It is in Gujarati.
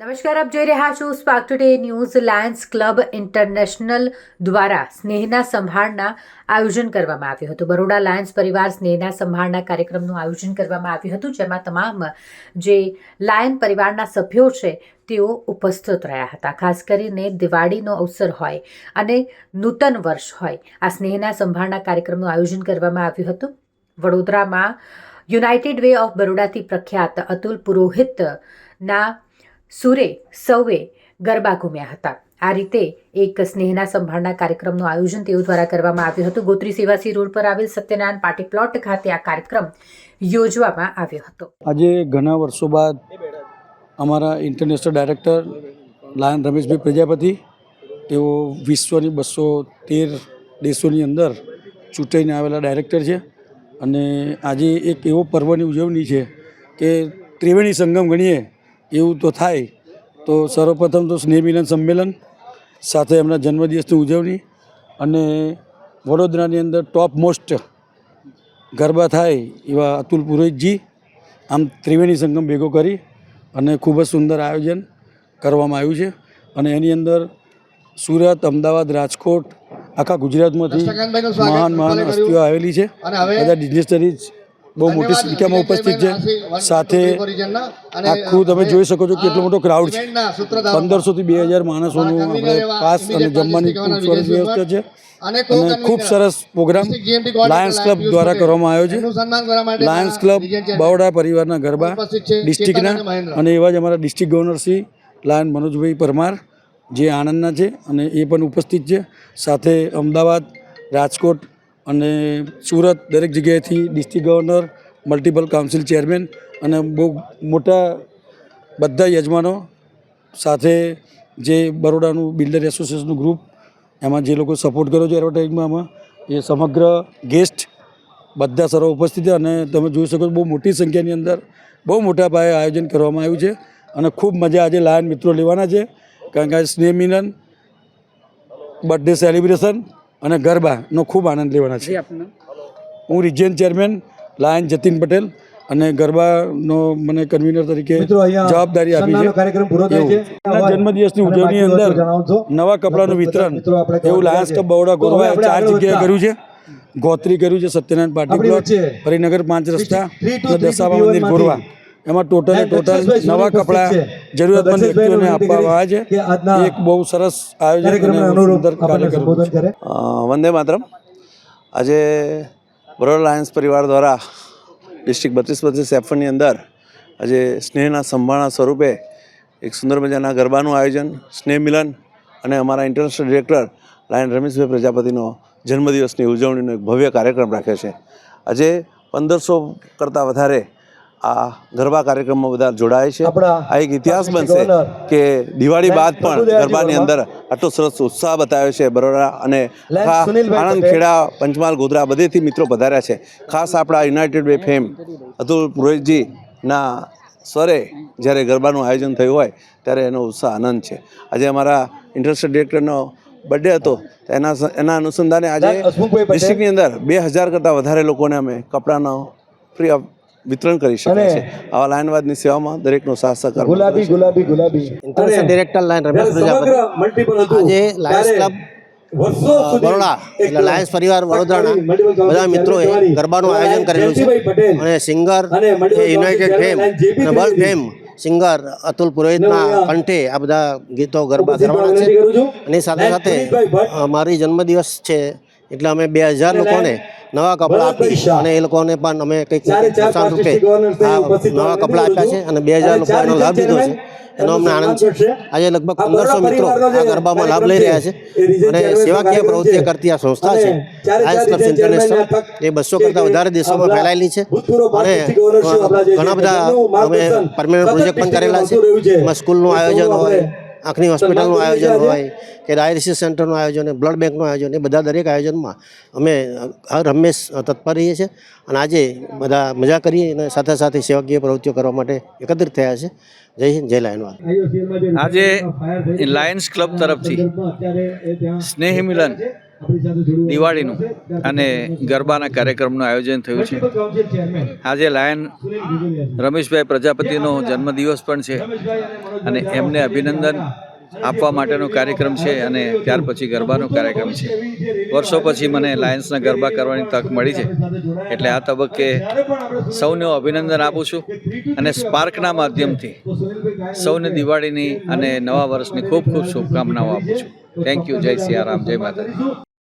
નમસ્કાર, આપ જોઈ રહ્યા છો spark today news. Lions club international દ્વારા સ્નેહના સંભાળના આયોજન કરવામાં આવ્યું હતું. બરોડા લાયન્સ પરિવાર સ્નેહના સંભાળના કાર્યક્રમનું આયોજન કરવામાં આવ્યું હતું, જેમાં તમામ જે લાયન પરિવારના સભ્યો છે તેઓ ઉપસ્થિત રહ્યા હતા. ખાસ કરીને દિવાળીનો અવસર હોય અને નૂતન વર્ષ હોય, આ સ્નેહના સંભાળના કાર્યક્રમનું આયોજન કરવામાં આવ્યું હતું. વડોદરામાં યુનાઇટેડ વે ઓફ બરોડાથી પ્રખ્યાત અતુલ પુરોહિતના સુરે સૌએ ગરબા ઘૂમ્યા હતા. આ રીતે એક સ્નેહના સંભાળના કાર્યક્રમનું આયોજન તેઓ દ્વારા કરવામાં આવ્યું હતું. ગોત્રી સેવાસી રોડ પર આવેલ સત્યનારાયણ પાર્ટી પ્લોટ ખાતે આ કાર્યક્રમ યોજવામાં આવ્યો હતો. આજે ઘણા વર્ષો બાદ અમારા international director lion Rameshbhai Prajapati, તેઓ વિશ્વની 213 દેશોની અંદર ચૂંટાઈને આવેલા ડાયરેક્ટર છે. અને આજે એક એવો પર્વની ઉજવણી છે કે ત્રિવેણી સંગમ ગણીએ એવું તો થાય. તો સર્વપ્રથમ તો સ્નેહ મિલન સંમેલન સાથે એમના જન્મદિવસની ઉજવણી અને વડોદરાની અંદર ટોપ મોસ્ટ ગરબા થાય એવા અતુલ પુરોહિતજી, આમ ત્રિવેણી સંગમ ભેગો કરી અને ખૂબ જ સુંદર આયોજન કરવામાં આવ્યું છે. અને એની અંદર સુરત, અમદાવાદ, રાજકોટ, આખા ગુજરાતમાંથી મહાન હસ્તીઓ આવેલી છે. બધા ડિગ્નેટરીઝ બહુ મોટી સંખ્યામાં ઉપસ્થિત છે. સાથે આખું તમે જોઈ શકો છો કેટલો મોટો ક્રાઉડ છે. 1500 થી 2000 માણસોનું આપણે પાસ અને જમવાની ખૂબ સરસ વ્યવસ્થા છે. અને ખૂબ સરસ પ્રોગ્રામ લાયન્સ ક્લબ દ્વારા કરવામાં આવ્યો છે. લાયન્સ ક્લબ બરોડા પરિવારના ગરબા ડિસ્ટ્રિક્ટના અને એવા જ અમારા ડિસ્ટ્રિક્ટ ગવર્નર શ્રી લાયન મનોજભાઈ પરમાર જે આણંદના છે અને એ પણ ઉપસ્થિત છે. સાથે અમદાવાદ, રાજકોટ અને સુરત દરેક જગ્યાએથી district governor, multiple council chairman અને બહુ મોટા બધા યજમાનો, સાથે જે બરોડાનું બિલ્ડર એસોસિએશનનું ગ્રુપ, એમાં જે લોકો સપોર્ટ કર્યો છે એડવર્ટાઇઝમાં, એ સમગ્ર ગેસ્ટ બધા સર્વ ઉપસ્થિત છે. અને તમે જોઈ શકો છો બહુ મોટી સંખ્યાની અંદર બહુ મોટા પાયે આયોજન કરવામાં આવ્યું છે. અને ખૂબ મજા આજે લાયન મિત્રો લેવાના છે, કારણ કે સ્નેહ મિલન, બર્થડે સેલિબ્રેશન અને ગરબાનો ખૂબ આનંદ લેવાના છે. હું region chairman lion Jatin Patel અને ગરબાનો મને કન્વીનર તરીકે જવાબદારી આપી છે. જન્મદિવસની ઉજવણીની અંદર નવા કપડાનું વિતરણ એવું લાયન્સ ક્લબ બરોડા ગોરવાએ 4 જગ્યાએ કર્યું છે. ગોત્રી કર્યું છે, સત્યનારાયણ પાર્ટી પ્લોટ, હરિનગર 5 રસ્તા અને દશામા મંદિર ગોરવા. એમાં ટોટલ નવા કપડાં જરૂરિયાતમંદ વ્યક્તિઓને આપવામાં આવે છે. એક બહુ સરસ આયોજન અને સુંદર કાર્યક્રમ છે. વંદે માતરમ. આજે બરોડા લાયન્સ પરિવાર દ્વારા ડિસ્ટ્રિક્ટ 32 એફની અંદર આજે સ્નેહના સંભાળના સ્વરૂપે એક સુંદર મજાના ગરબાનું આયોજન, સ્નેહ મિલન અને અમારા ઇન્ટરનેશનલ ડિરેક્ટર લાયન રમેશભાઈ પ્રજાપતિનો જન્મદિવસની ઉજવણીનો એક ભવ્ય કાર્યક્રમ રાખ્યો છે. આજે 1500 કરતાં વધારે આ ગરબા કાર્યક્રમમાં બધા જોડાય છે. આ એક ઇતિહાસ બનશે કે દિવાળી બાદ પણ ગરબાની અંદર આટલો સરસ ઉત્સાહ બતાવ્યો છે. બરોડા અને આણંદ, ખેડા, પંચમહાલ, ગોધરા બધેથી મિત્રો પધાર્યા છે. ખાસ આપણા યુનાઇટેડ વે ફેમ અતુલ પુરોહિતજીના સ્વરે જ્યારે ગરબાનું આયોજન થયું હોય ત્યારે એનો ઉત્સાહ આનંદ છે. આજે અમારા ઇન્ટરનેશનલ ડિરેક્ટરનો બર્થડે હતો, એના અનુસંધાને આજે ડિસ્ટ્રિક્ટની અંદર 2000 કરતાં વધારે લોકોને અમે કપડાનો ફ્રી ઓફ વિતરણ કરી શકાય છે. આવા લાયનવાદની સેવામાં દરેકનો સાથ સહકાર. International director lion Ramesh Prajapati. આજે લાયન્સ ક્લબ બરોડા એટલે લાયન્સ પરિવાર વડોદરાના બધા મિત્રોએ ગરબાનું આયોજન કરેલું છે. અને સિંગર યુનાઇટેડ ફેમ અને વર્લ્ડ ફેમ સિંગર અતુલ પુરોહિતના કંઠે આ બધા ગીતો ગરબા કરવાના છે. અને સાથે સાથે મારી જન્મદિવસ છે એટલે અમે 2000 લોકોને નવા કપડાં આપી અને એ લોકોને પણ અમે કંઈક પ્રોત્સાહન રૂપે નવા કપડાં આપ્યા છે અને 2000 લોકો એનો લાભ લીધો છે. એનો અમને આનંદ છે. આજે લગભગ 1500 મિત્રો આ ગરબામાં લાભ લઈ રહ્યા છે. અને સેવાકીય પ્રવૃત્તિઓ કરતી આ સંસ્થા છે લાયન્સ ક્લબ ઇન્ટરનેશનલ, એ 200 કરતાં વધારે દેશોમાં ફેલાયેલી છે. અને ઘણા બધા અમે પરમેનન્ટ પ્રોજેક્ટ પણ કરેલા છે. એમાં સ્કૂલનું આયોજન હોય, આંખની હોસ્પિટલનું આયોજન હોય કે ડાયાલિસિસ સેન્ટરનું આયોજન, બ્લડ બેંકનું આયોજન, એ બધા દરેક આયોજનમાં અમે હર હંમેશ તત્પર રહીએ છીએ. અને આજે બધા મજા કરીએ અને સાથે સાથે સેવાકીય પ્રવૃત્તિઓ કરવા માટે એકત્રિત થયા છે. જય હિન્દ, જય લાયનવાદ. આજે લાયન્સ ક્લબ તરફથી સ્નેહ મિલન દિવાળીનું અને ગરબાના કાર્યક્રમનું આયોજન થયું છે. આજે લાયન રમેશભાઈ પ્રજાપતિનો જન્મદિવસ પણ છે અને એમને અભિનંદન આપવા માટેનો કાર્યક્રમ છે અને ત્યાર પછી ગરબાનો કાર્યક્રમ છે. વર્ષો પછી મને લાયન્સના ગરબા કરવાની તક મળી છે એટલે આ તબક્કે સૌને હું અભિનંદન આપું છું અને સ્પાર્કના માધ્યમથી સૌને દિવાળીની અને નવા વર્ષની ખૂબ ખૂબ શુભકામનાઓ આપું છું. Thank you. જય સિયારામ, જય માતાજી.